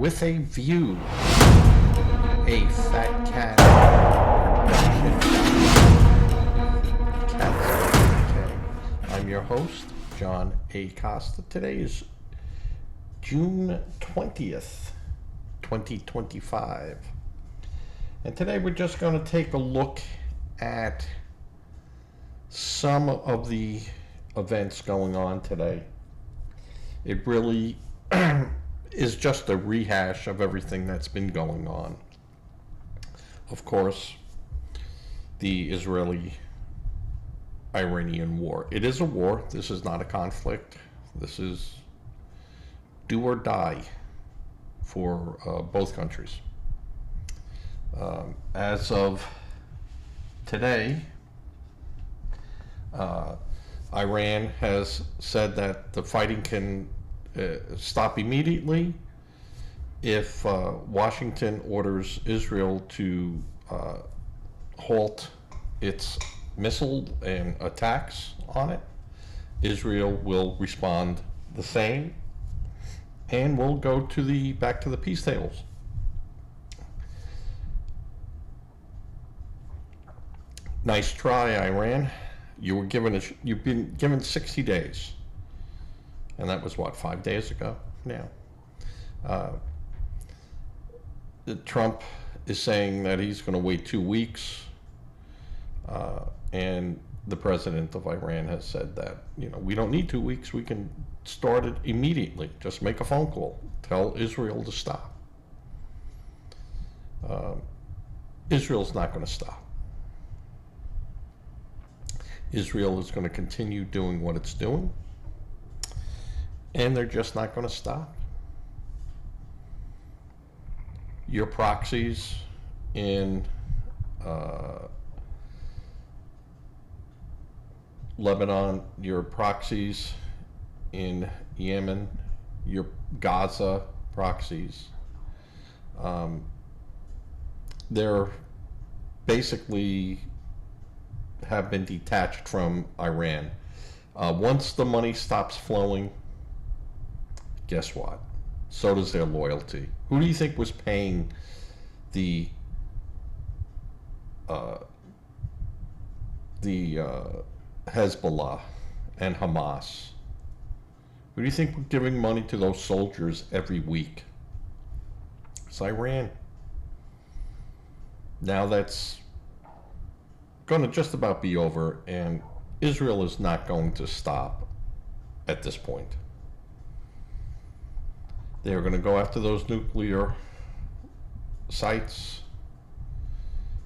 with a view, a fat cat production. I'm your host, John A. Costa. Today is June 20th, 2025. And today we're just going to take a look at some of the events going on today. It really is just a rehash of everything that's been going on. Of course, the Israeli-Iranian war. It is a war. This is not a conflict. This is do or die for both countries. As of today, Iran has said that the fighting can stop immediately if Washington orders Israel to halt its missile and attacks on it. Israel will respond the same, and we'll go to back to the peace tables. Nice try, Iran. You've been given 60 days. And that was what, 5 days ago now. Trump is saying that he's going to wait 2 weeks. And the president of Iran has said that, we don't need 2 weeks. We can start it immediately. Just make a phone call. Tell Israel to stop. Israel's not going to stop. Israel is going to continue doing what it's doing. And they're just not going to stop. Your proxies in Lebanon, your proxies in Yemen, your Gaza proxies, they're basically have been detached from Iran. Once the money stops flowing, guess what? So does their loyalty. Who do you think was paying the Hezbollah and Hamas? Who do you think was giving money to those soldiers every week? It's Iran. Now that's going to just about be over, and Israel is not going to stop at this point. They're going to go after those nuclear sites.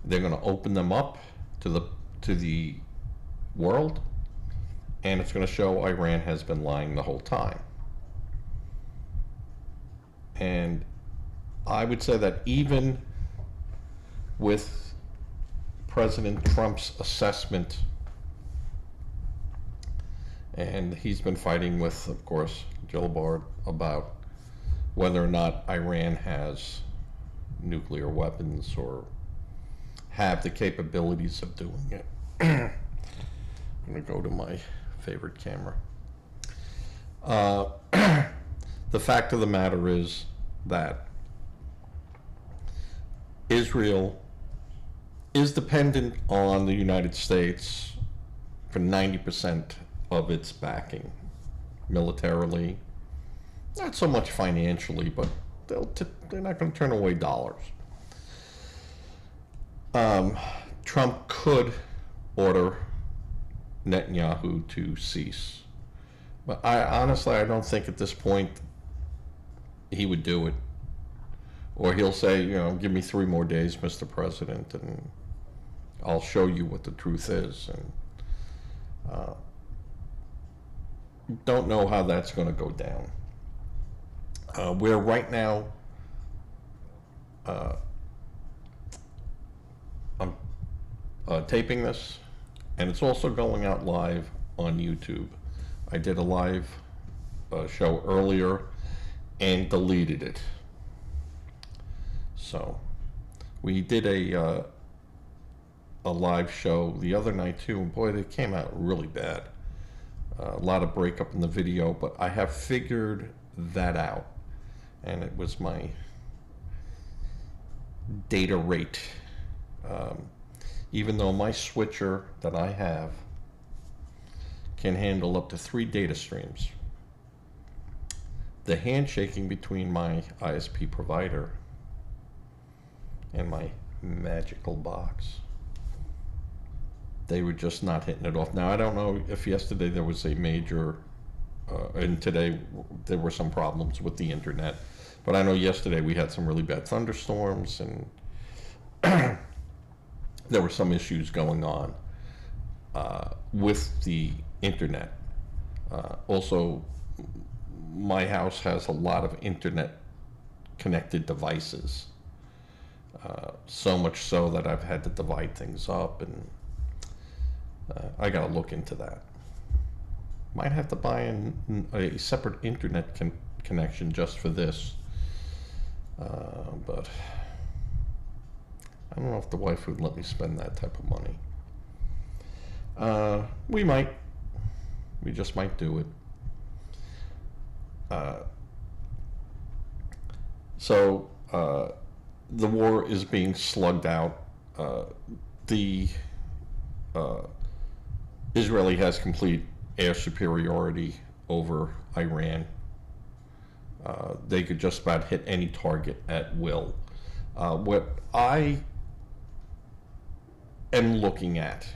They're going to open them up to the world, and it's going to show Iran has been lying the whole time. And I would say that even with President Trump's assessment, and he's been fighting with, of course, Gilbert about whether or not Iran has nuclear weapons or have the capabilities of doing it. I'm going to go to my favorite camera. The fact of the matter is that Israel is dependent on the United States for 90% of its backing, militarily. Not so much financially, but they're not going to turn away dollars. Trump could order Netanyahu to cease, but I don't think at this point he would do it. Or he'll say, give me 3 more days, Mr. President, and I'll show you what the truth is. And don't know how that's going to go down. We're right now, I'm taping this, and it's also going out live on YouTube. I did a live show earlier and deleted it. So we did a live show the other night too, and boy, they came out really bad. A lot of breakup in the video, but I have figured that out, and it was my data rate. Even though my switcher that I have can handle up to 3 data streams, the handshaking between my ISP provider and my magical box, they were just not hitting it off. Now, I don't know if yesterday there was a major, and today there were some problems with the internet, but I know yesterday we had some really bad thunderstorms, and there were some issues going on with the internet. Also, my house has a lot of internet connected devices, so much so that I've had to divide things up, and I gotta look into that. Might have to buy a separate internet connection just for this, but I don't know if the wife would let me spend that type of money. We might. We just might do it. So the war is being slugged out. The Israeli has complete air superiority over Iran. They could just about hit any target at will. What I am looking at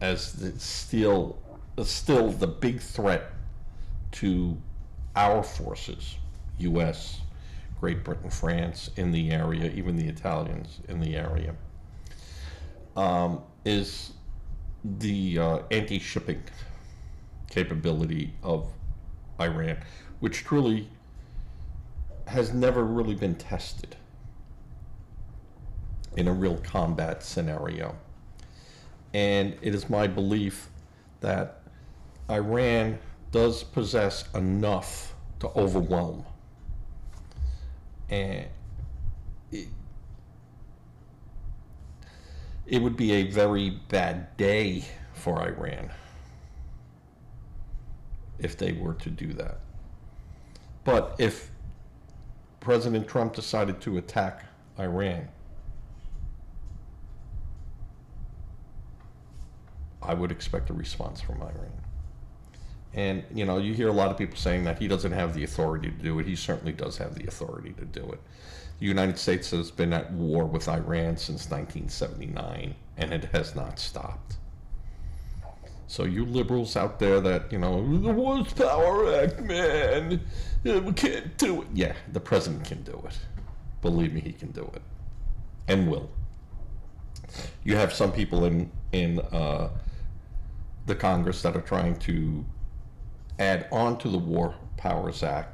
as still the big threat to our forces, U.S., Great Britain, France in the area, even the Italians in the area, is the anti-shipping capability of Iran, which truly has never really been tested in a real combat scenario. And it is my belief that Iran does possess enough to overwhelm. And it would be a very bad day for Iran if they were to do that. But if President Trump decided to attack Iran, I would expect a response from Iran. And, you know, you hear a lot of people saying that he doesn't have the authority to do it. He certainly does have the authority to do it. The United States has been at war with Iran since 1979, and it has not stopped. So you liberals out there that, you know, the Wars Power Act, man, we can't do it. Yeah, the president can do it. Believe me, he can do it. And will. You have some people in the Congress that are trying to add on to the War Powers Act.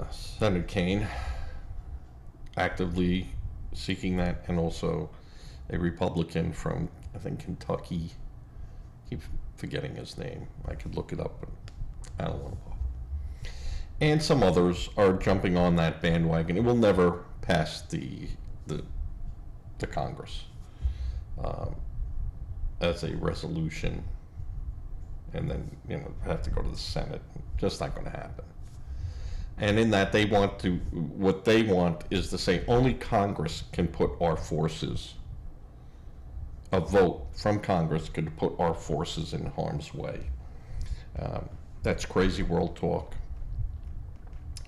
Senator Kaine actively seeking that, and also a Republican from, I think, Kentucky. I keep forgetting his name. I could look it up, but I don't want to. And some others are jumping on that bandwagon. It will never pass the Congress as a resolution, and then, you know, have to go to the Senate. Just not going to happen. And in that, they want to, what they want is to say only Congress can put our forces, a vote from Congress could put our forces in harm's way. That's crazy world talk.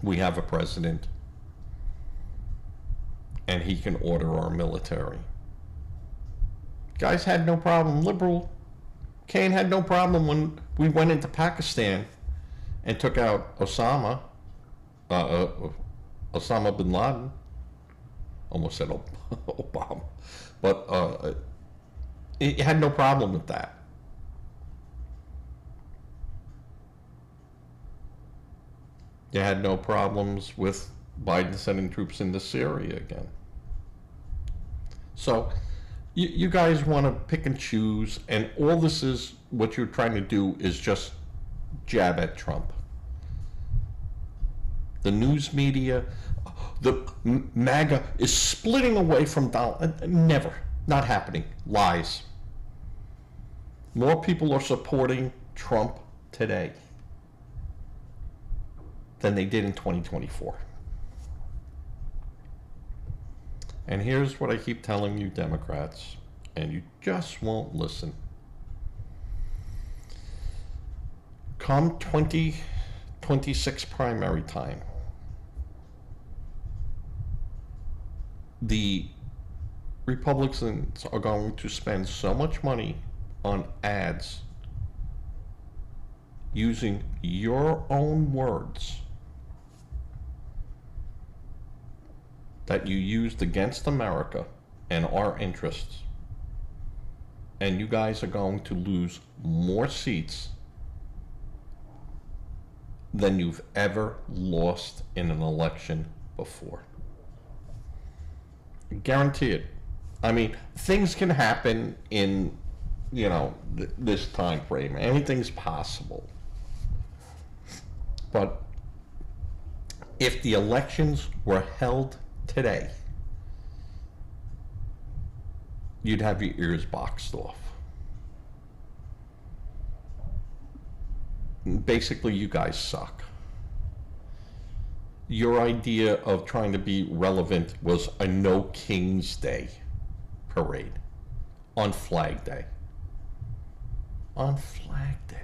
We have a president, and he can order our military. Guys had no problem. Liberal Kaine had no problem when we went into Pakistan and took out Osama bin Laden. Almost said Obama, but he had no problem with that. They had no problems with Biden sending troops into Syria again. So you guys want to pick and choose, and all this is, what you're trying to do is just jab at Trump. The news media, the MAGA is splitting away from Donald. Never. Not happening. Lies. More people are supporting Trump today than they did in 2024. And here's what I keep telling you, Democrats, and you just won't listen. Come 2026 primary time, the Republicans are going to spend so much money on ads using your own words that you used against America and our interests. And you guys are going to lose more seats than you've ever lost in an election before. Guarantee it. I mean, things can happen in, this time frame. Anything's possible. But if the elections were held today, you'd have your ears boxed off. Basically, you guys suck. Your idea of trying to be relevant was a No King's Day parade on Flag Day. On Flag Day.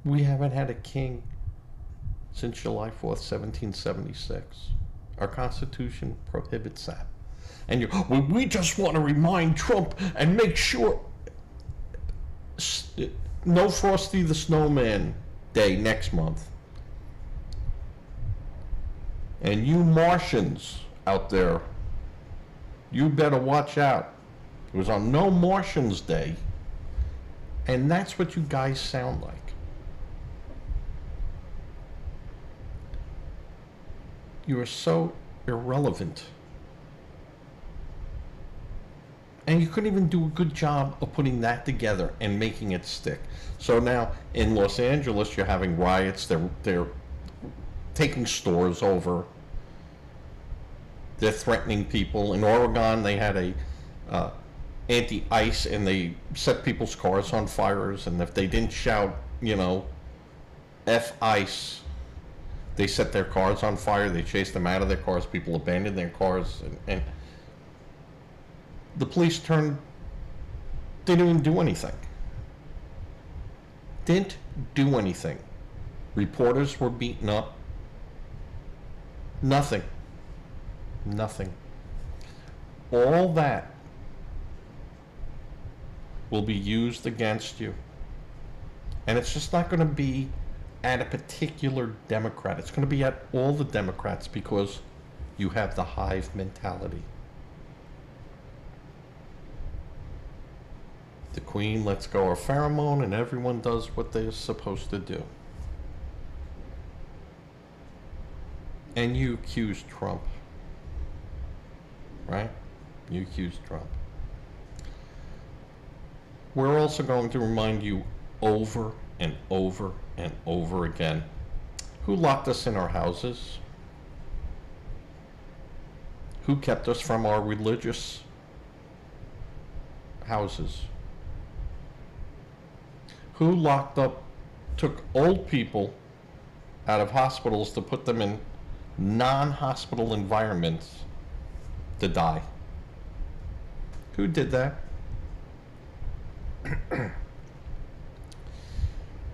We haven't had a king since July 4th, 1776. Our Constitution prohibits that. And we just want to remind Trump and make sure no Frosty the Snowman Day next month. And you Martians out there, you better watch out. It was on No Martians Day. And that's what you guys sound like. You are so irrelevant. And you couldn't even do a good job of putting that together and making it stick. So now in Los Angeles, you're having riots. They're taking stores over. They're threatening people. In Oregon, they had a anti-ice, and they set people's cars on fires. And if they didn't shout, F ice, they set their cars on fire. They chased them out of their cars. People abandoned their cars, and the police didn't even do anything. Didn't do anything. Reporters were beaten up. Nothing. Nothing. All that will be used against you. And it's just not going to be at a particular Democrat. It's going to be at all the Democrats because you have the hive mentality. The Queen lets go of pheromone and everyone does what they're supposed to do. And you accuse Trump. Right? You accuse Trump. We're also going to remind you over and over and over again, who locked us in our houses? Who kept us from our religious houses? Who took old people out of hospitals to put them in non-hospital environments to die? Who did that?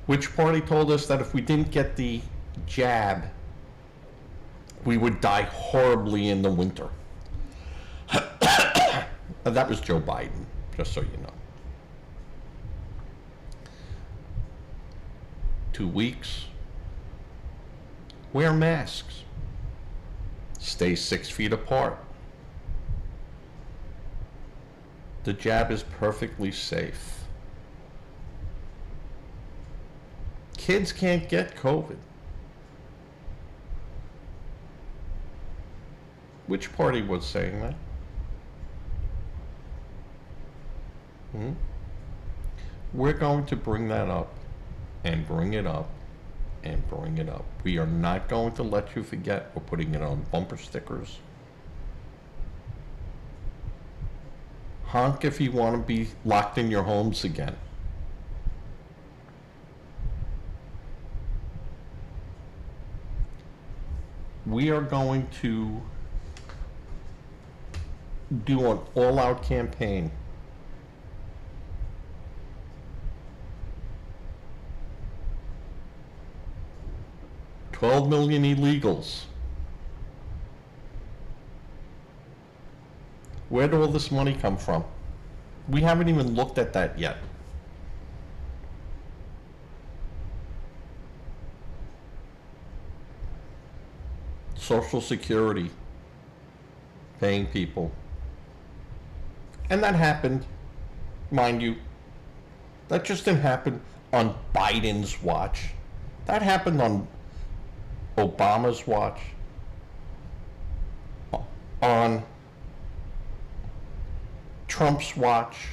Which party told us that if we didn't get the jab, we would die horribly in the winter? That was Joe Biden, just so you know. 2 weeks. Wear masks. Stay 6 feet apart. The jab is perfectly safe. Kids can't get COVID. Which party was saying that? We're going to bring that up and bring it up and bring it up. We are not going to let you forget. We're putting it on bumper stickers. Honk if you want to be locked in your homes again. we are going to do an all-out campaign. $12 million illegals. Where did all this money come from? We haven't even looked at that yet. Social Security, paying people. And that happened, mind you, that just didn't happen on Biden's watch. That happened on Obama's watch, on Trump's watch,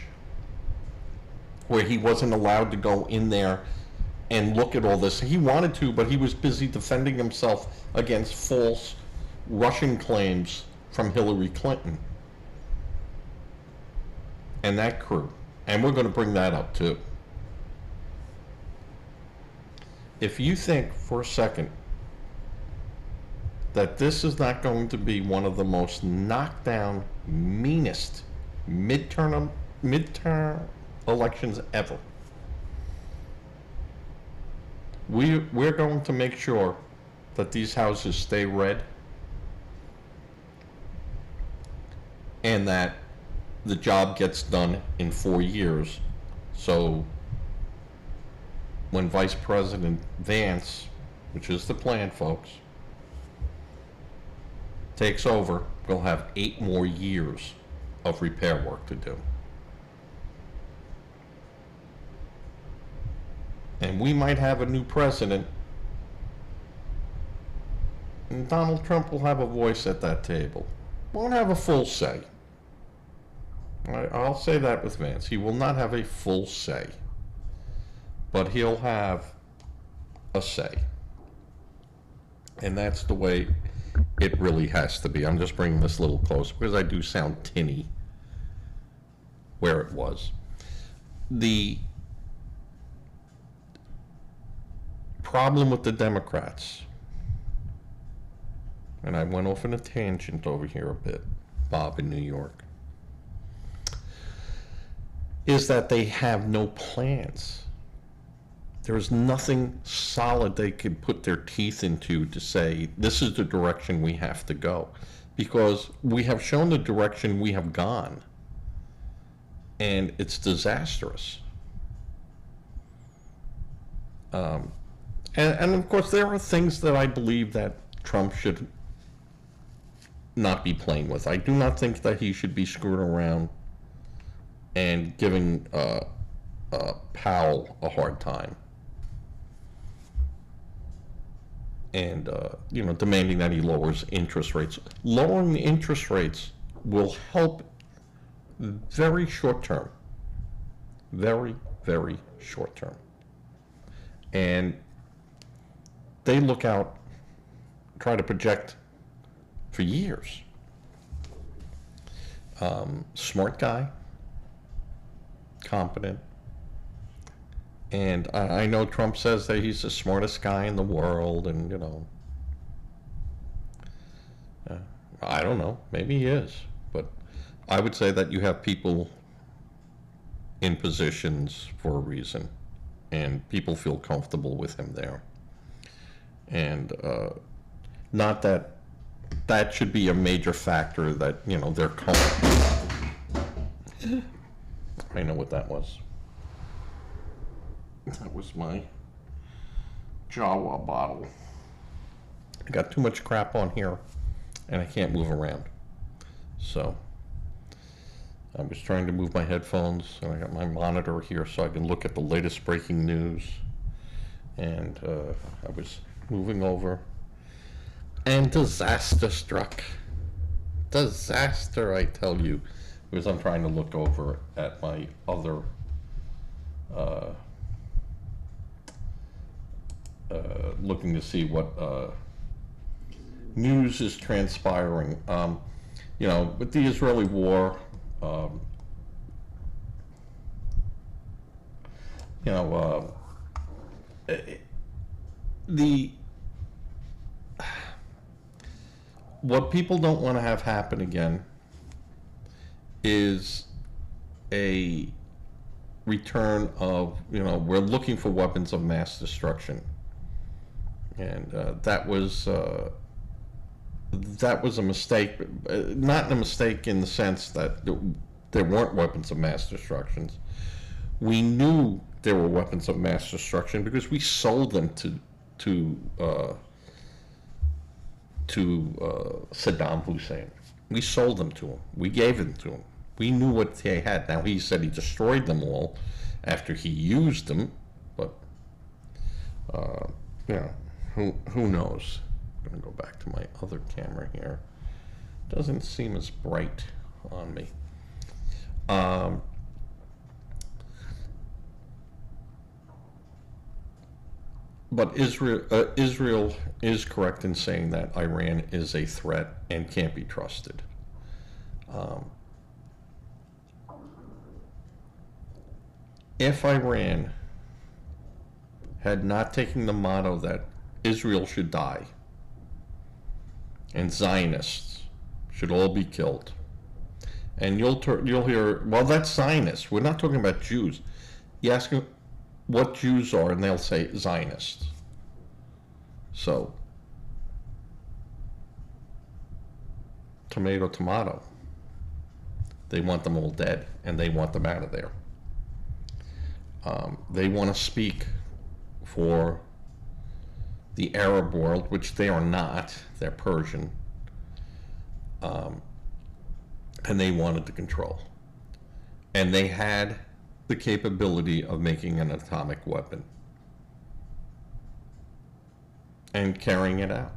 where he wasn't allowed to go in there and look at all this. He wanted to, but he was busy defending himself against false Russian claims from Hillary Clinton and that crew. And we're going to bring that up too. If you think for a second that this is not going to be one of the most knockdown, meanest midterm elections ever, we're going to make sure that these houses stay red and that the job gets done in 4 years. So when Vice President Vance, which is the plan, folks, takes over, we'll have 8 more years of repair work to do. And we might have a new president, and Donald Trump will have a voice at that table. Won't have a full say. I'll say that with Vance. He will not have a full say, but he'll have a say. And that's the way it really has to be. I'm just bringing this a little closer because I do sound tinny where it was. The problem with the Democrats, and I went off on a tangent over here a bit, Bob in New York, is that they have no plans. There's nothing solid they could put their teeth into to say, this is the direction we have to go. Because we have shown the direction we have gone. And it's disastrous. And of course, there are things that I believe that Trump should not be playing with. I do not think that he should be screwing around and giving Powell a hard time. And, demanding that he lowers interest rates. Lowering the interest rates will help very short term. Very, very short term. And they look out, try to project for years. Smart guy, competent. And I know Trump says that he's the smartest guy in the world, and, I don't know, maybe he is. But I would say that you have people in positions for a reason, and people feel comfortable with him there. And not that that should be a major factor that, they're comfortable. I know what that was. That was my Jawa bottle. I got too much crap on here, and I can't move around. So I was trying to move my headphones, and I got my monitor here so I can look at the latest breaking news. And I was moving over, and disaster struck. Disaster, I tell you, because I'm trying to look over at my other looking to see what news is transpiring. With the Israeli war, what people don't want to have happen again is a return of, we're looking for weapons of mass destruction. And that was a mistake, not a mistake in the sense that there weren't weapons of mass destruction. We knew there were weapons of mass destruction because we sold them to Saddam Hussein. We sold them to him. We gave them to him. We knew what they had. Now, he said he destroyed them all after he used them, but who knows? I'm going to go back to my other camera here. Doesn't seem as bright on me. But Israel is correct in saying that Iran is a threat and can't be trusted. If Iran had not taken the motto that Israel should die and Zionists should all be killed, and you'll hear, well, that's Zionists. We're not talking about Jews. You ask them what Jews are, and they'll say Zionists. So, tomato, tomato. They want them all dead, and they want them out of there. They want to speak for the Arab world, which they are not. They're Persian. And they wanted to control. And they had the capability of making an atomic weapon and carrying it out.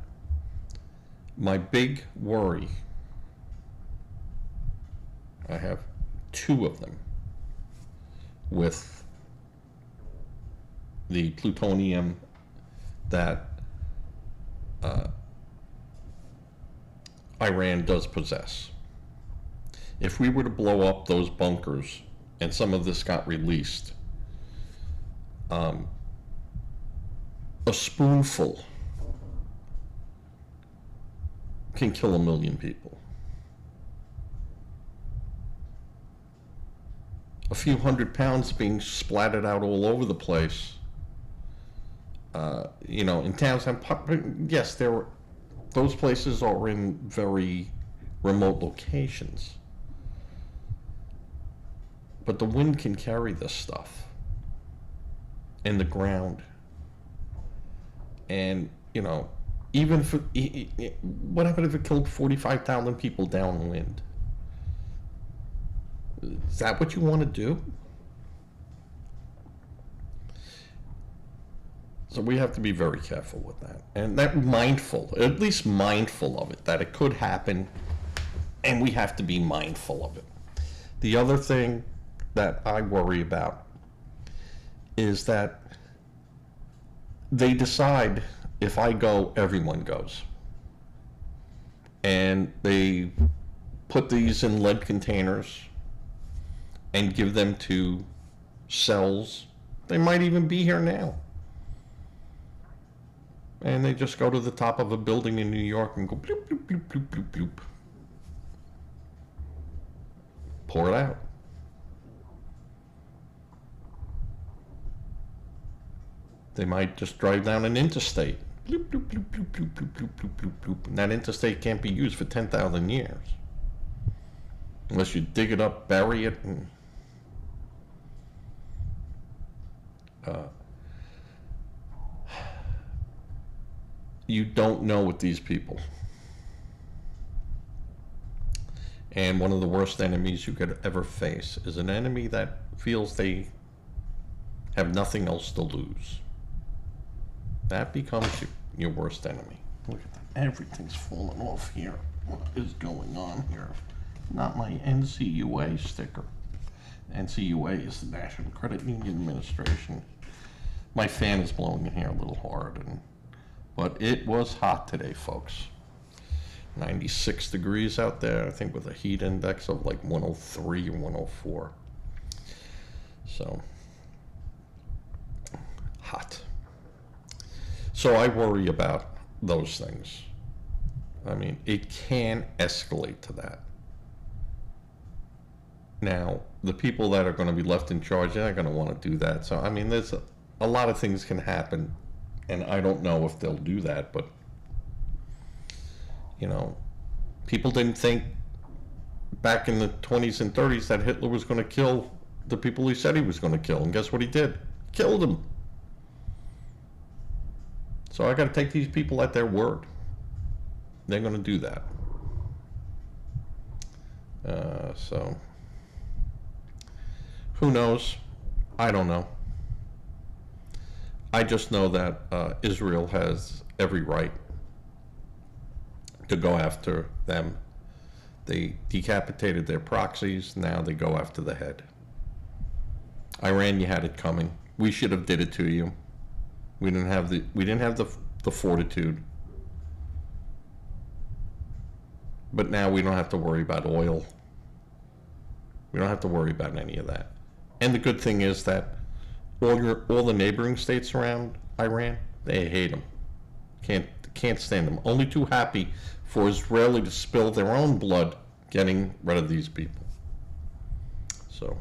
My big worry, I have two of them, with the plutonium that Iran does possess. If we were to blow up those bunkers and some of this got released, a spoonful can kill 1 million people. A few 100 pounds being splattered out all over the place. In towns, yes, those places are in very remote locations. But the wind can carry this stuff in the ground. And, even if what happened if it killed 45,000 people downwind? Is that what you want to do? So we have to be very careful with that. And at least mindful of it, that it could happen, and we have to be mindful of it. The other thing that I worry about is that they decide, if I go, everyone goes. And they put these in lead containers and give them to cells. They might even be here now. And they just go to the top of a building in New York and go bloop, bloop, bloop, bloop, bloop, bloop. Pour it out. They might just drive down an interstate. Bloop, bloop, bloop, bloop, bloop, bloop, bloop, bloop, bloop, bloop. And that interstate can't be used for 10,000 years. Unless you dig it up, bury it, and you don't know with these people. And one of the worst enemies you could ever face is an enemy that feels they have nothing else to lose. That becomes your worst enemy. Look at that. Everything's falling off here. What is going on here? Not my NCUA sticker. NCUA is the National Credit Union Administration. My fan is blowing in here a little hard, but it was hot today, folks. 96 degrees out there, I think, with a heat index of like 103 or 104. So, hot. So I worry about those things. I mean, it can escalate to that. Now, the people that are going to be left in charge, they're not going to want to do that. So, I mean, there's a lot of things can happen, and I don't know if they'll do that, but, you know, people didn't think back in the 20s and 30s that Hitler was going to kill the people he said he was going to kill, and guess what he did? Killed them. So I got to take these people at their word. They're going to do that. So who knows? I don't know. I just know that Israel has every right to go after them. They decapitated their proxies. Now they go after the head. Iran, you had it coming. We should have did it to you. We didn't have the fortitude. But now we don't have to worry about oil. We don't have to worry about any of that. And the good thing is that all the neighboring states around Iran, they hate them. Can't stand them. Only too happy for Israeli to spill their own blood getting rid of these people. So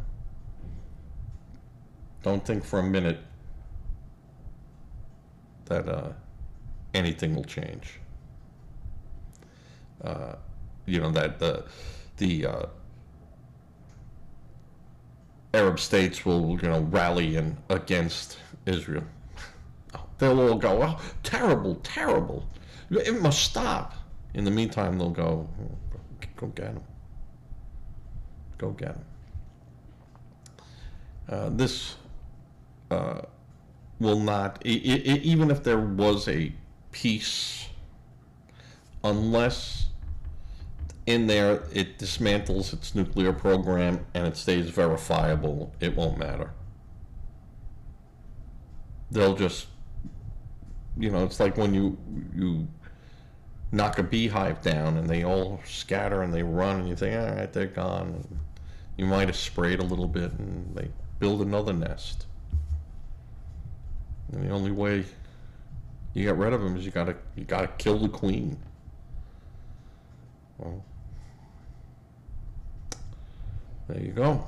don't think for a minute that anything will change. You know, that the Arab states will, you know, rally against Israel. They'll all go, oh, terrible, terrible. It must stop. In the meantime, they'll go get them. Go get them. This will not, even if there was a peace, unless in there it dismantles its nuclear program and it stays verifiable, it won't matter. They'll just, you know, it's like when you knock a beehive down and they all scatter and they run and you think, all right, they're gone. And you might have sprayed a little bit and they build another nest. And the only way you get rid of them is you gotta kill the queen. Well, there you go.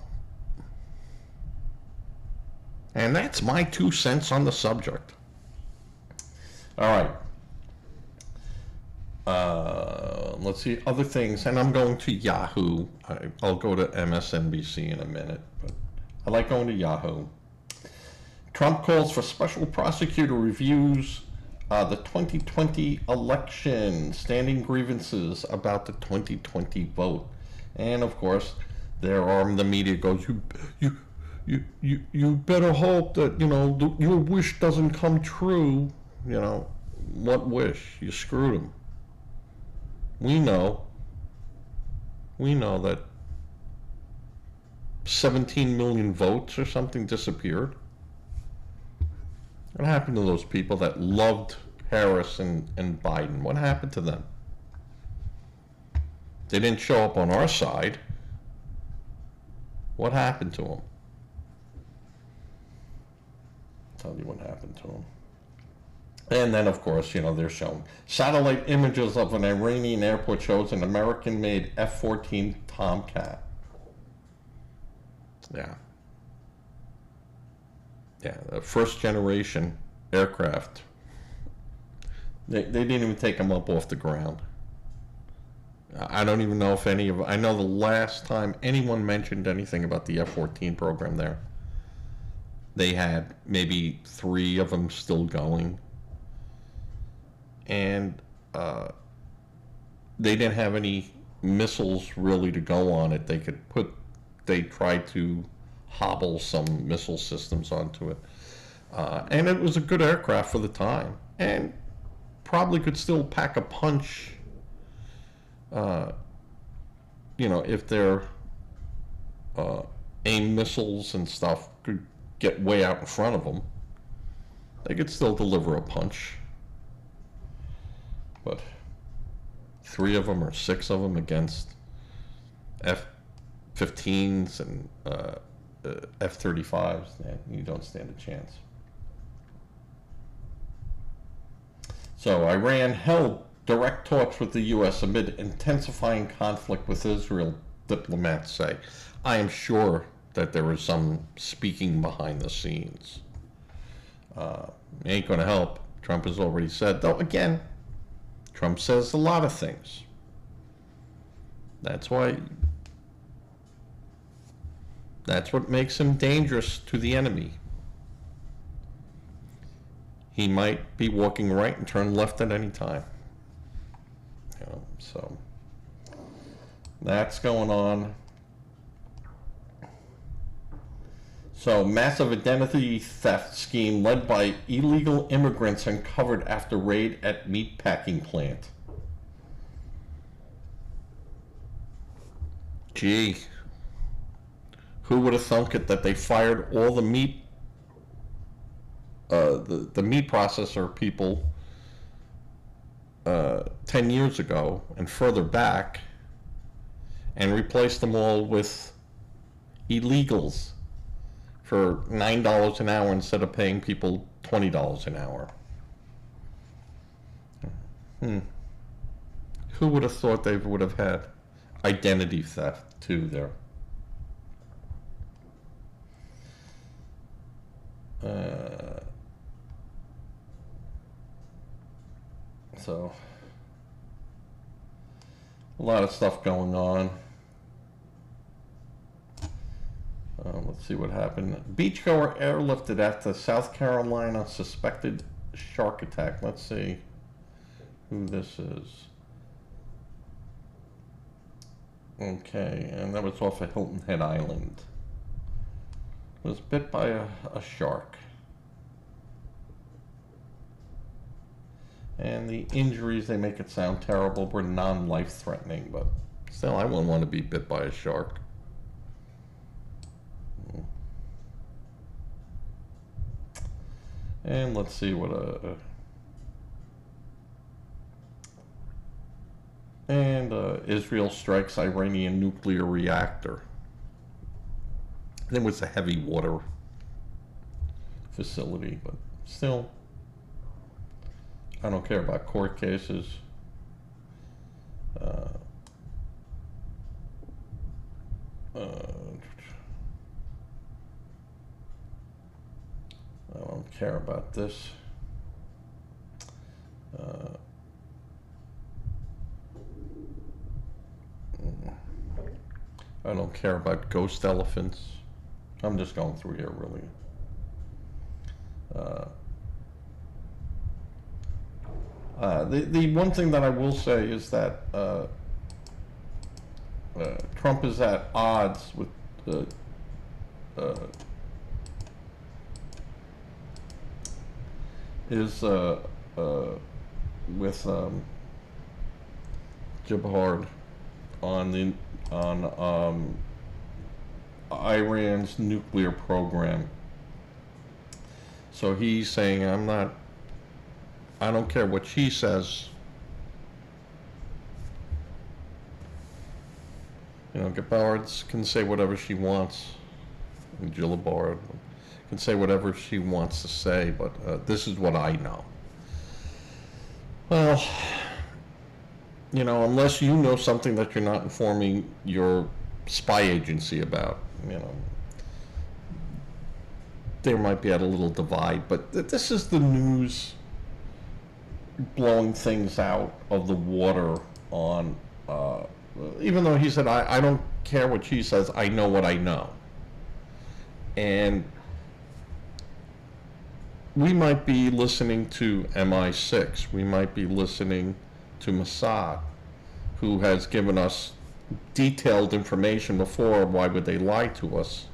And that's my 2 cents on the subject. All right. Let's see other things, and I'm going to Yahoo. I'll go to MSNBC in a minute, but I like going to Yahoo. Trump calls for special prosecutor reviews the 2020 election, standing grievances about the 2020 vote, and of course, the media goes, you better hope that, you know, your wish doesn't come true. You know, what wish? You screwed him. We know that 17 million votes or something disappeared. What happened to those people that loved Harris and Biden? What happened to them? They didn't show up on our side. What happened to them? I'll tell you what happened to them. And then, of course, you know, they're showing satellite images of an Iranian airport shows an American-made F-14 Tomcat. Yeah. Yeah, the first-generation aircraft. They didn't even take them up off the ground. I don't even know if any of... I know the last time anyone mentioned anything about the F-14 program there, they had maybe 3 of them still going. And they didn't have any missiles really to go on it. They tried to hobble some missile systems onto it. And it was a good aircraft for the time. And probably could still pack a punch, you know, if their AIM missiles and stuff could get way out in front of them. They could still deliver a punch. But 3 of them or 6 of them against F-15s and F-35s, you don't stand a chance. So Iran held direct talks with the U.S. amid intensifying conflict with Israel, diplomats say. I am sure that there is some speaking behind the scenes. It ain't going to help. Trump has already said, though, again, Trump says a lot of things. That's what makes him dangerous to the enemy. He might be walking right and turn left at any time. So that's going on. So, massive identity theft scheme led by illegal immigrants uncovered after raid at meatpacking plant. Gee, who would have thunk it that they fired all the meat, the meat processor people 10 years ago and further back, and replaced them all with illegals for $9 an hour instead of paying people $20 an hour. Who would have thought they would have had identity theft too there? So, a lot of stuff going on. Let's see what happened. Beachgoer airlifted after South Carolina suspected shark attack. Let's see who this is. Okay, and that was off of Hilton Head Island. Was bit by a shark. And the injuries, they make it sound terrible, were non-life-threatening, but still, I wouldn't want to be bit by a shark. And let's see what Israel strikes Iranian nuclear reactor. It was a heavy water facility, but still, I don't care about court cases. I don't care about this. I don't care about ghost elephants. I'm just going through here, really. The one thing that I will say is that Trump is at odds with Jabhard on Iran's nuclear program. So he's saying, I don't care what she says. You know, Gephardt can say whatever she wants. And Gillibrand can say whatever she wants to say, but this is what I know. Well, you know, unless you know something that you're not informing your spy agency about, you know, there might be at a little divide, but this is the news blowing things out of the water on, even though he said, I don't care what she says, I know what I know. And we might be listening to MI6, we might be listening to Mossad, who has given us detailed information before. Why would they lie to us?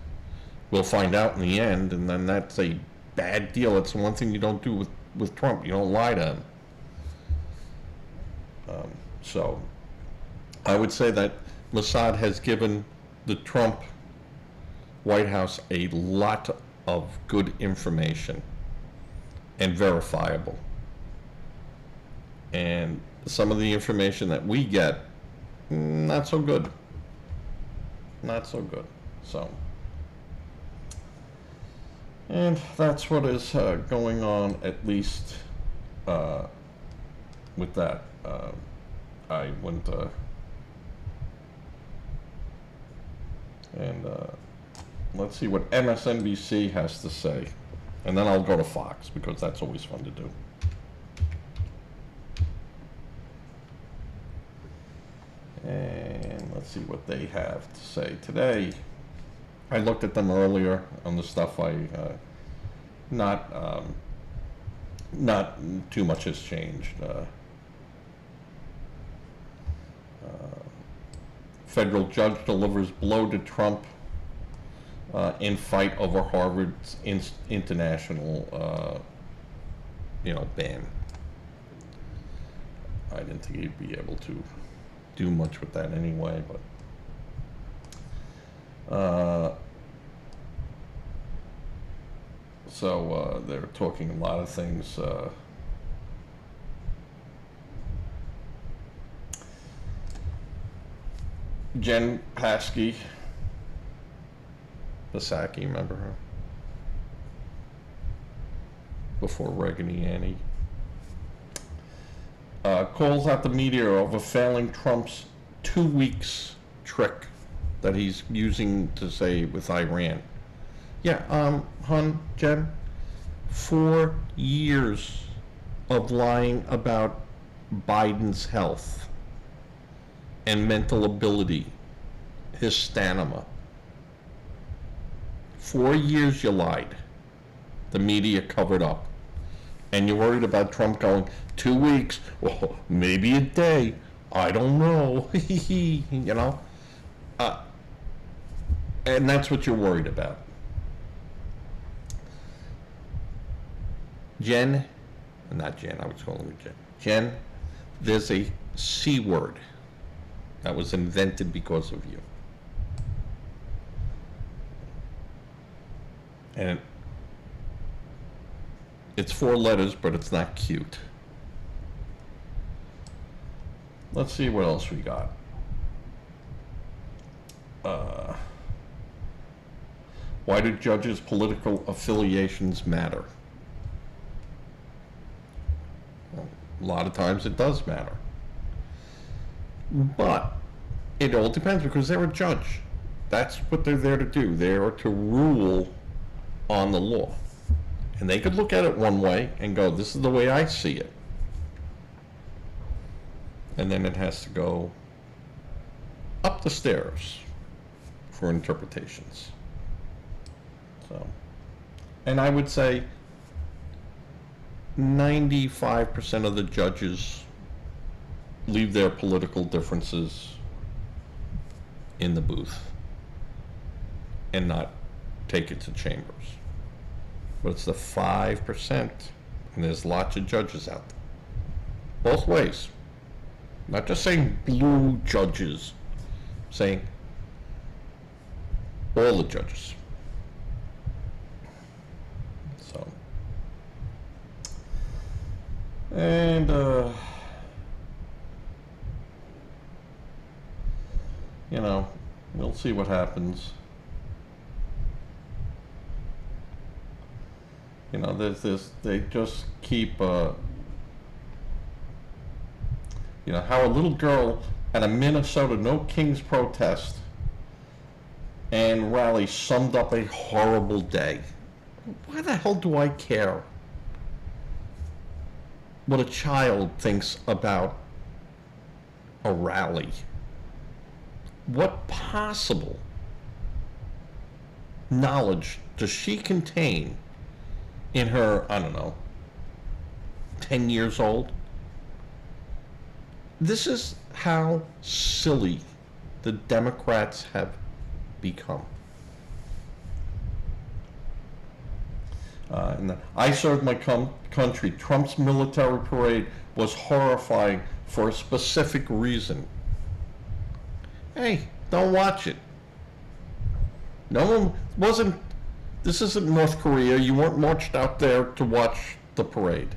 We'll find out in the end, and then that's a bad deal. It's the one thing you don't do with Trump. You don't lie to him. So I would say that Mossad has given the Trump White House a lot of good information and verifiable. And some of the information that we get, not so good. Not so good. So, and that's what is going on, at least with that. I went and let's see what MSNBC has to say, and then I'll go to Fox because that's always fun to do. And let's see what they have to say today. I looked at them earlier on the stuff. Not too much has changed. Federal judge delivers blow to Trump in fight over Harvard's international, ban. I didn't think he'd be able to do much with that anyway, but so they're talking a lot of things. Jen Psaki, remember her? Before Reaganiani. Calls out the media over failing Trump's 2 weeks trick that he's using to say with Iran. Yeah, Jen, 4 years of lying about Biden's health and mental ability, his stamina. 4 years you lied. The media covered up. And you're worried about Trump going 2 weeks, well, maybe a day, I don't know, and that's what you're worried about. Not Jen, I was calling her Jen. Jen, there's a C word that was invented because of you. And it's 4 letters, but it's not cute. Let's see what else we got. Why do judges' political affiliations matter? Well, a lot of times it does matter. But it all depends because they're a judge. That's what they're there to do. They are to rule on the law. And they could look at it one way and go, this is the way I see it. And then it has to go up the stairs for interpretations. So, and I would say 95% of the judges leave their political differences in the booth and not take it to chambers. But it's the 5%, and there's lots of judges out there. Both ways. Not just saying blue judges, saying all the judges. So, and we'll see what happens. There's this, they just keep, how a little girl at a Minnesota No Kings protest and rally summed up a horrible day. Why the hell do I care what a child thinks about a rally? What possible knowledge does she contain in her, 10 years old? This is how silly the Democrats have become. I served my country. Trump's military parade was horrifying for a specific reason. Hey, don't watch it. No one wasn't. This isn't North Korea. You weren't marched out there to watch the parade.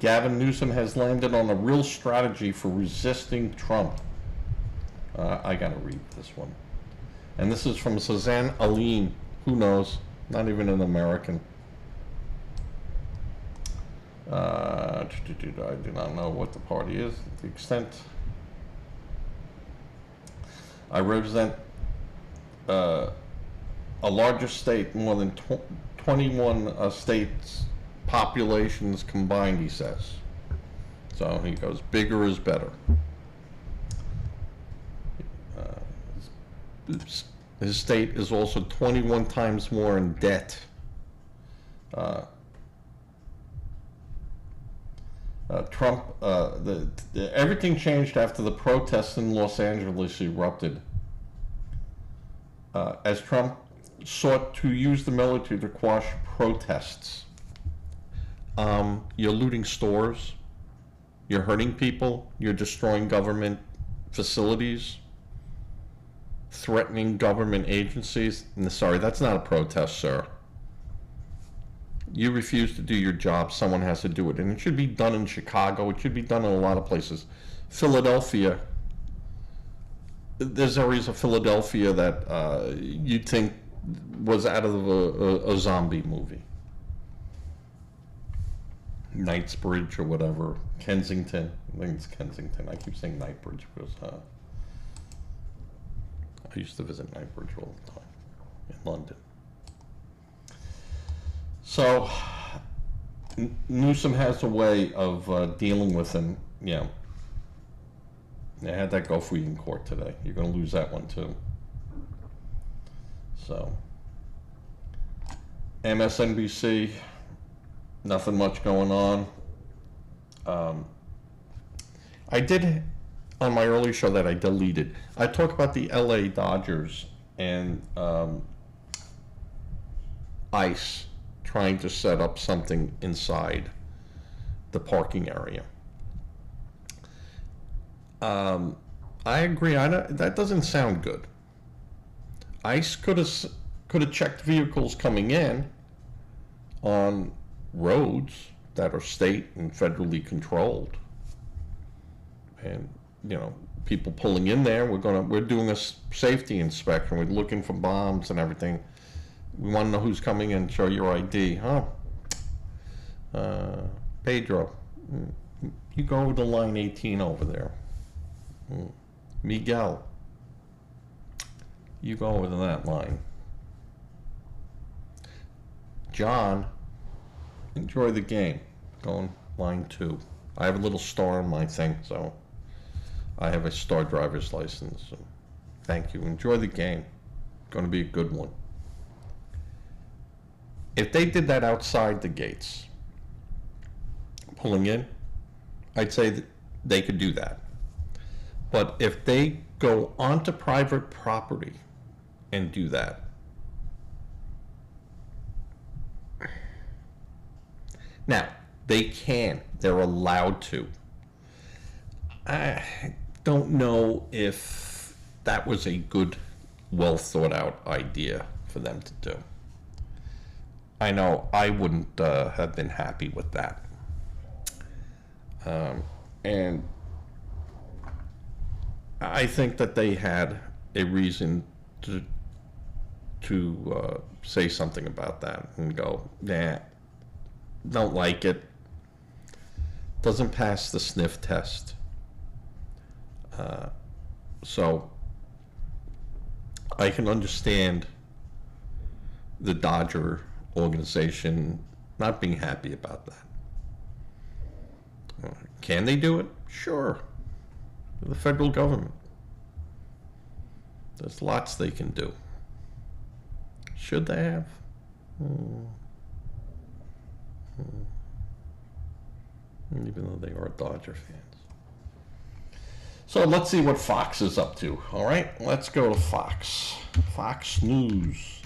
Gavin Newsom has landed on a real strategy for resisting Trump. I gotta read this one. And this is from Suzanne Aline. Who knows? Not even an American. I do not know what the party is. To the extent I represent a larger state, more than 21 states' populations combined, he says. So he goes, bigger is better. His state is also 21 times more in debt. Trump, everything changed after the protests in Los Angeles erupted. As Trump sought to use the military to quash protests. You're looting stores, you're hurting people, you're destroying government facilities, threatening government agencies. Sorry, that's not a protest, sir. You refuse to do your job, someone has to do it. And it should be done in Chicago, it should be done in a lot of places. Philadelphia, there's areas of Philadelphia that you'd think was out of a zombie movie. Knightsbridge or whatever, Kensington, I think it's Kensington. I keep saying Knightsbridge because I used to visit Knightsbridge all the time in London. So Newsom has a way of dealing with him. Yeah, I had that go for you in court today. You're going to lose that one too. So MSNBC, nothing much going on. I did, on my earlier show that I deleted, I talk about the LA Dodgers and ICE trying to set up something inside the parking area. I agree. That doesn't sound good. ICE could have checked vehicles coming in on roads that are state and federally controlled, and people pulling in there. We're doing a safety inspection. We're looking for bombs and everything. We want to know who's coming in. Show your ID. Pedro, you go over to line 18 over there. Miguel, you go over to that line. John, enjoy the game. Go on line 2. I have a little star on my thing, so I have a star driver's license. So thank you. Enjoy the game. Going to be a good one. If they did that outside the gates, pulling in, I'd say that they could do that. But if they go onto private property and do that, now, they can. They're allowed to. I don't know if that was a good, well thought out idea for them to do. I know I wouldn't have been happy with that. And I think that they had a reason to say something about that and go, nah, don't like it. Doesn't pass the sniff test. So I can understand the Dodger organization not being happy about that. Can they do it? Sure. The federal government. There's lots they can do. Should they have? Even though they are Dodger fans. So let's see what Fox is up to. All right, let's go to Fox. Fox News.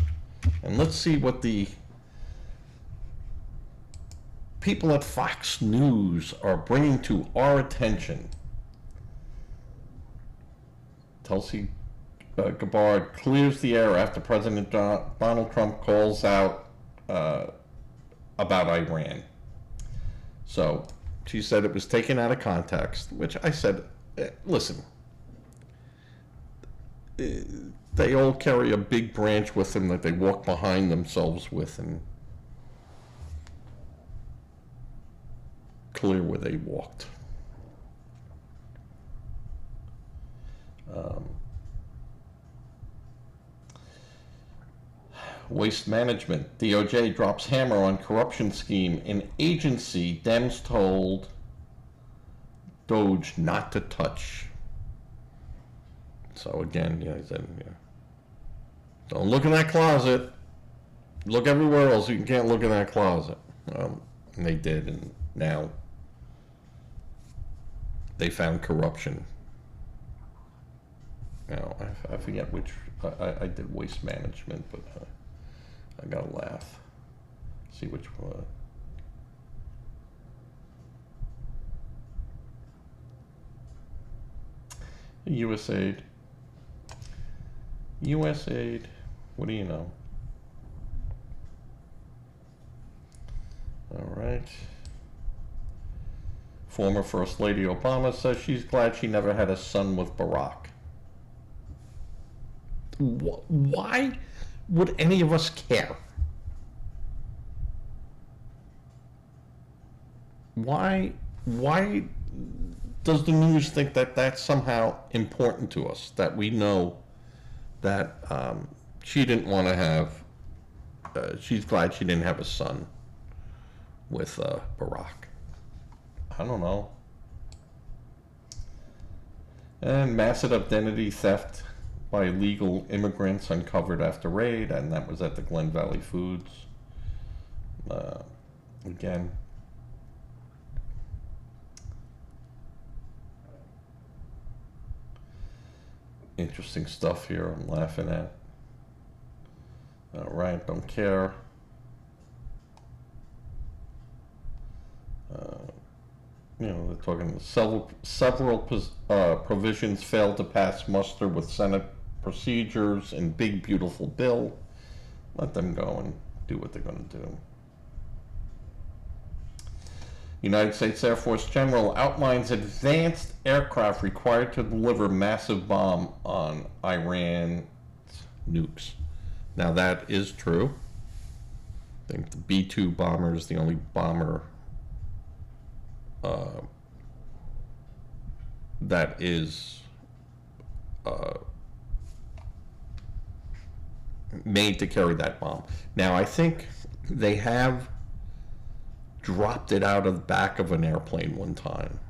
And let's see what the people at Fox News are bringing to our attention. Tulsi Gabbard clears the air after President Donald Trump calls out about Iran. So she said it was taken out of context, which I said, listen, they all carry a big branch with them that they walk behind themselves with, and clear where they walked. Waste management. DOJ drops hammer on corruption scheme in agency Dems told Doge not to touch. So again, he said, don't look in that closet. Look everywhere else. You can't look in that closet. And they did, and now they found corruption. Now, I forget which, I did waste management, but I gotta laugh. See which one. USAID. USAID. What do you know? All right. Former First Lady Obama says she's glad she never had a son with Barack. Why would any of us care? Why does the news think that that's somehow important to us, that we know that she didn't want to have, she's glad she didn't have a son with Barack? I don't know. And massive identity theft by illegal immigrants uncovered after raid, and that was at the Glen Valley Foods. Again, interesting stuff here I'm laughing at. All right, don't care. They're talking several provisions failed to pass muster with Senate procedures and big beautiful bill. Let them go and do what they're going to do. United States Air Force General outlines advanced aircraft required to deliver massive bomb on Iran's nukes. Now that is true. I think the B-2 bomber is the only bomber that is made to carry that bomb. Now, I think they have dropped it out of the back of an airplane one time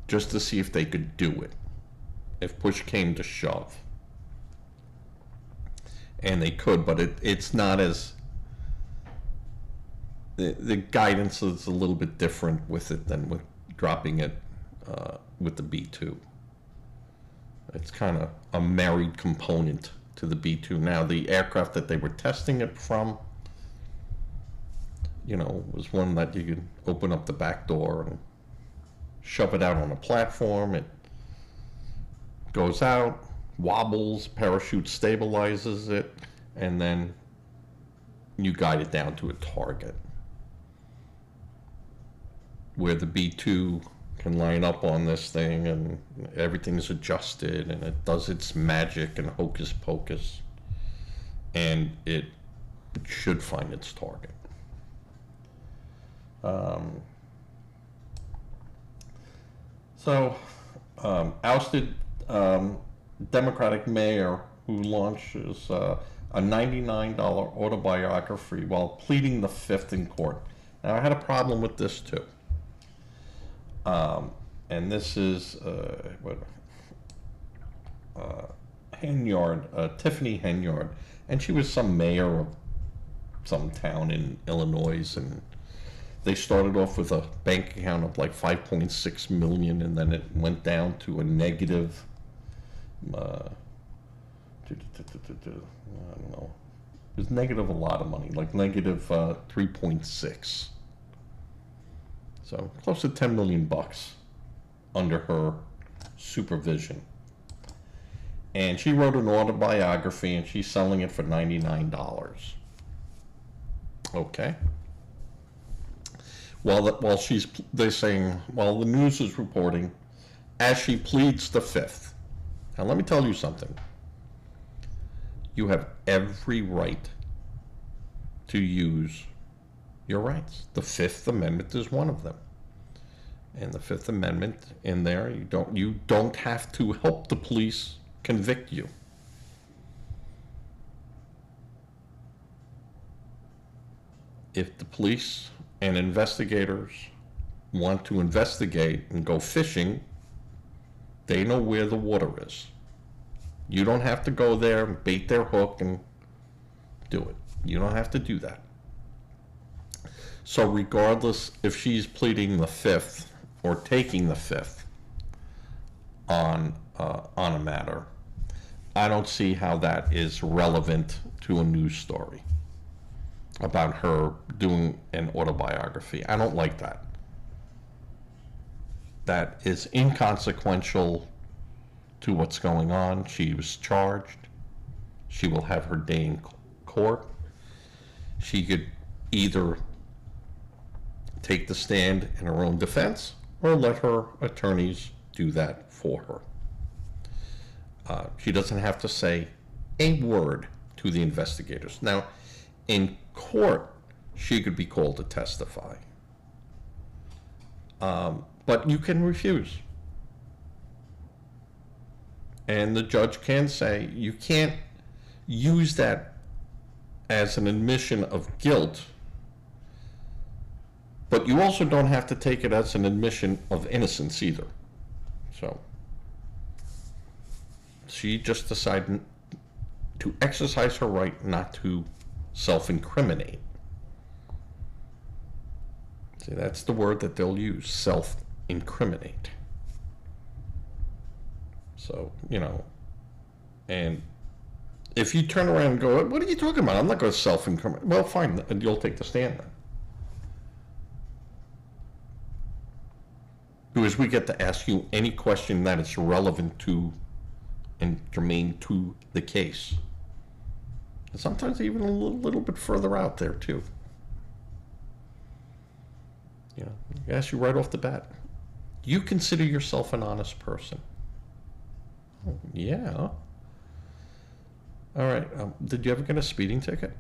just to see if they could do it, if push came to shove. And they could, but it's not as... The guidance is a little bit different with it than with dropping it with the B-2. It's kind of a married component to the B-2. Now, the aircraft that they were testing it from, was one that you could open up the back door and shove it out on a platform. It goes out, wobbles, parachute stabilizes it, and then you guide it down to a target, where the B-2 can line up on this thing and everything's adjusted and it does its magic and hocus pocus, and it should find its target. Ousted Democratic mayor who launches a $99 autobiography while pleading the fifth in court. Now, I had a problem with this too. And this is Henyard, Tiffany Henyard, and she was some mayor of some town in Illinois, and they started off with a bank account of like 5.6 million, and then it went down to a negative, I don't know, it was negative a lot of money, like negative 3.6. So close to 10 million bucks under her supervision. And she wrote an autobiography and she's selling it for $99. Okay. While the news is reporting, as she pleads the fifth. Now let me tell you something. You have every right to use your rights. The Fifth Amendment is one of them. and the Fifth Amendment in there. You don't have to help the police convict you. If the police and investigators want to investigate and go fishing, they know where the water is. You don't have to go there and bait their hook and do it. You don't have to do that. So regardless if she's pleading the Fifth or taking the Fifth on a matter, I don't see how that is relevant to a news story about her doing an autobiography. I don't like that. That is inconsequential to what's going on. She was charged. She will have her day in court. She could either take the stand in her own defense or let her attorneys do that for her. She doesn't have to say a word to the investigators. Now, in court, she could be called to testify. But you can refuse. And the judge can say, you can't use that as an admission of guilt, but you also don't have to take it as an admission of innocence either. So she just decided to exercise her right not to self-incriminate. See, that's the word that they'll use, self-incriminate. So, and if you turn around and go, what are you talking about? I'm not going to self-incriminate. Well, fine, you'll take the stand then. Because we get to ask you any question that is relevant to and germane to the case. And sometimes even a little bit further out there, too. I ask you right off the bat, do you consider yourself an honest person? Oh, yeah. All right. Did you ever get a speeding ticket?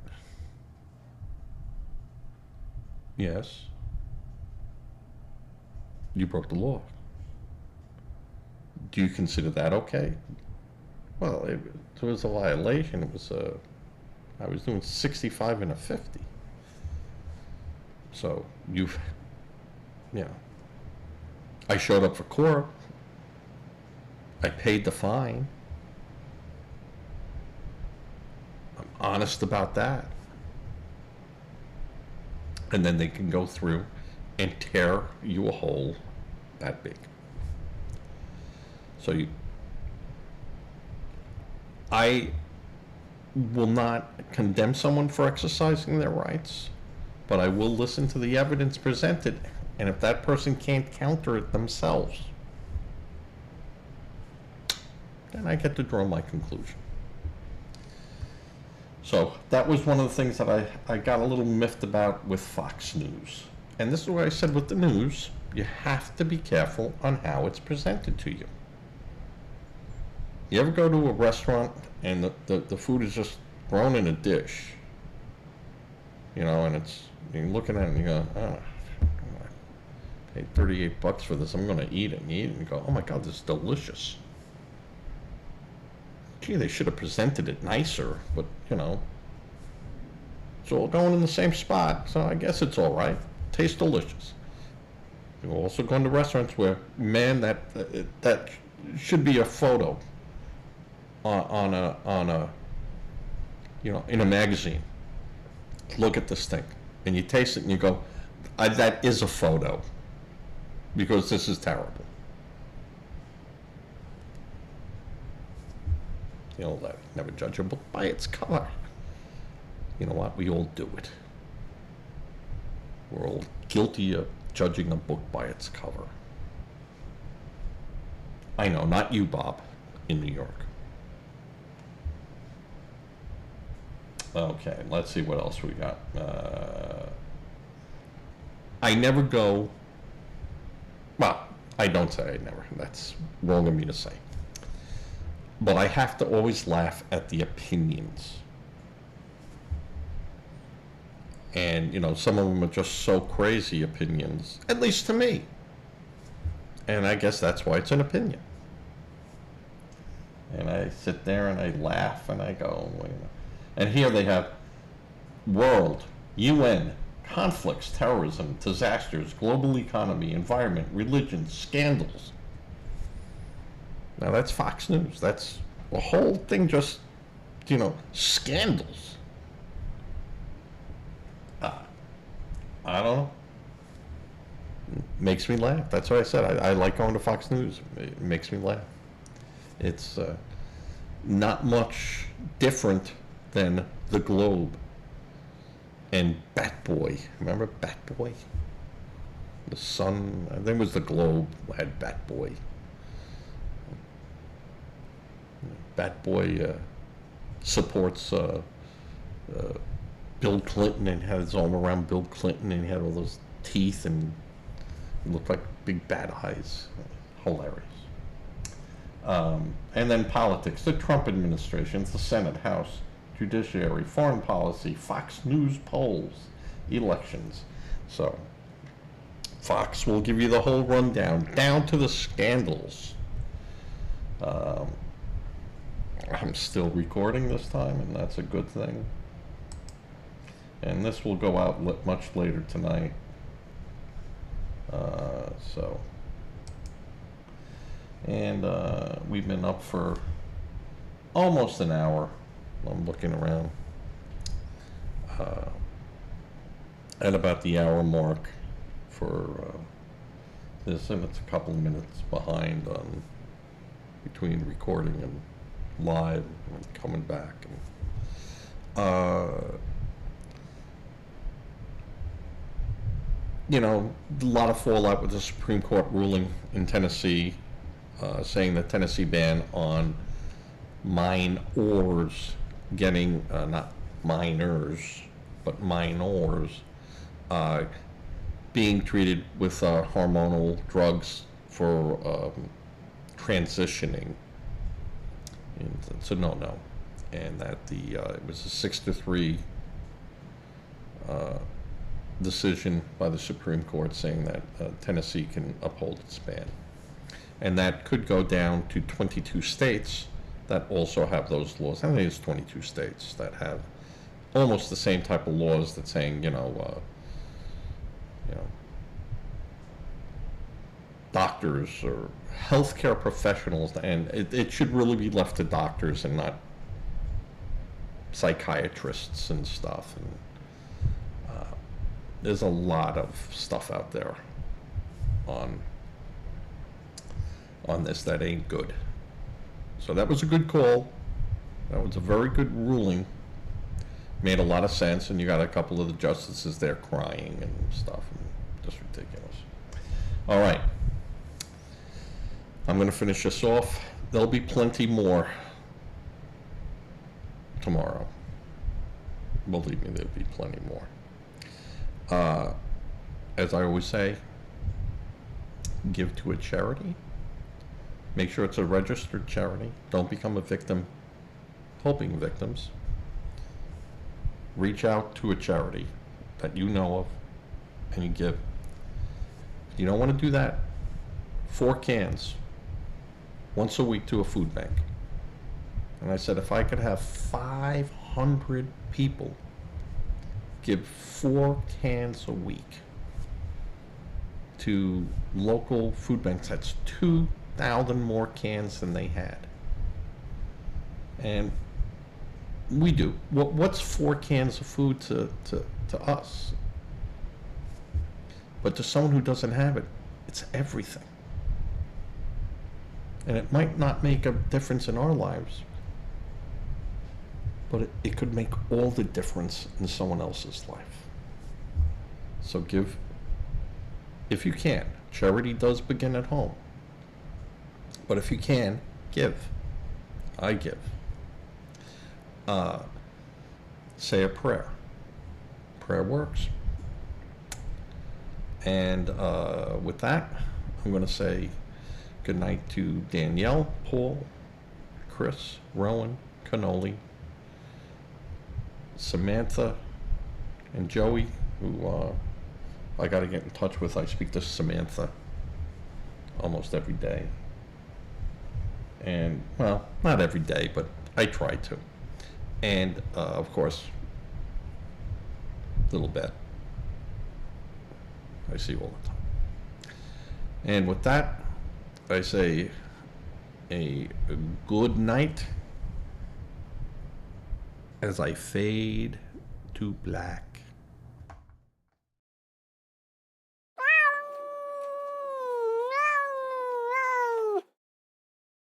Yes. You broke the law. Do you consider that okay? Well, it was a violation. It was I was doing 65 and a 50. So I showed up for court. I paid the fine. I'm honest about that. And then they can go through and tear you a hole that big. So I will not condemn someone for exercising their rights, but I will listen to the evidence presented, and if that person can't counter it themselves, then I get to draw my conclusion. So that was one of the things that I got a little miffed about with Fox News. And this is what I said with the news. You have to be careful on how it's presented to you. You ever go to a restaurant and the food is just thrown in a dish? And you're looking at it and you go, I paid $38 for this. I'm going to eat it. And you eat it and you go, oh my God, this is delicious. Gee, they should have presented it nicer, but it's all going in the same spot, so I guess it's all right. Tastes delicious. You've also gone to restaurants where, man, that should be a photo on a in a magazine. Look at this thing, and you taste it and you go, that is a photo, because this is terrible. That never judge a book by its cover. You know what? We all do it. We're all guilty of judging a book by its cover. I know, not you, Bob, in New York. Okay, let's see what else we got. I never go, well, I don't say I never. That's wrong of me to say. But I have to always laugh at the opinions. And, some of them are just so crazy opinions, at least to me. And I guess that's why it's an opinion. And I sit there and I laugh and I go, wait a minute. And here they have world, UN, conflicts, terrorism, disasters, global economy, environment, religion, scandals. Now that's Fox News. That's the whole thing, just, scandals. I don't know. Makes me laugh. That's what I said. I like going to Fox News. It makes me laugh. It's not much different than The Globe and Bat Boy. Remember Bat Boy? The Sun, I think it was The Globe had Bat Boy. Bat Boy supports Bill Clinton and had his arm around Bill Clinton, and he had all those teeth and he looked like big bad eyes. Hilarious. And then politics, the Trump administration, the Senate, House, Judiciary, foreign policy, Fox News polls, elections. So Fox will give you the whole rundown, down to the scandals. I'm still recording this time, and that's a good thing. And this will go out much later tonight. And we've been up for almost an hour. I'm looking around. At about the hour mark for this, and it's a couple of minutes behind on between recording and live and coming back. And, a lot of fallout with the Supreme Court ruling in Tennessee, saying the Tennessee ban on minors getting, not minors, but minors, being treated with hormonal drugs for transitioning. And it's a no-no. And that it was a 6-3 decision by the Supreme Court saying that Tennessee can uphold its ban. And that could go down to 22 states that also have those laws. I think it's 22 states that have almost the same type of laws that saying, doctors or healthcare professionals, and it should really be left to doctors and not psychiatrists and stuff. And there's a lot of stuff out there on this that ain't good. So that was a good call. That was a very good ruling. Made a lot of sense, and you got a couple of the justices there crying and stuff, and just ridiculous. All right. I'm going to finish this off. There'll be plenty more tomorrow. Believe me, there'll be plenty more. As I always say, give to a charity. Make sure it's a registered charity. Don't become a victim helping victims. Reach out to a charity that you know of and you give. If you don't want to do that, 4 cans once a week to a food bank. And I said, if I could have 500 people give 4 cans a week to local food banks, that's 2,000 more cans than they had. And we do. What's 4 cans of food to us? But to someone who doesn't have it, it's everything. And it might not make a difference in our lives, but it could make all the difference in someone else's life. So give, if you can. Charity does begin at home. But if you can, give. I give. Say a prayer. Prayer works. And with that, I'm going to say good night to Danielle, Paul, Chris, Rowan, Cannoli, Samantha, and Joey, who I got to get in touch with. I speak to Samantha almost every day. And, well, not every day, but I try to. And, of course, little bit. I see all the time. And with that, I say a good night as I fade to black.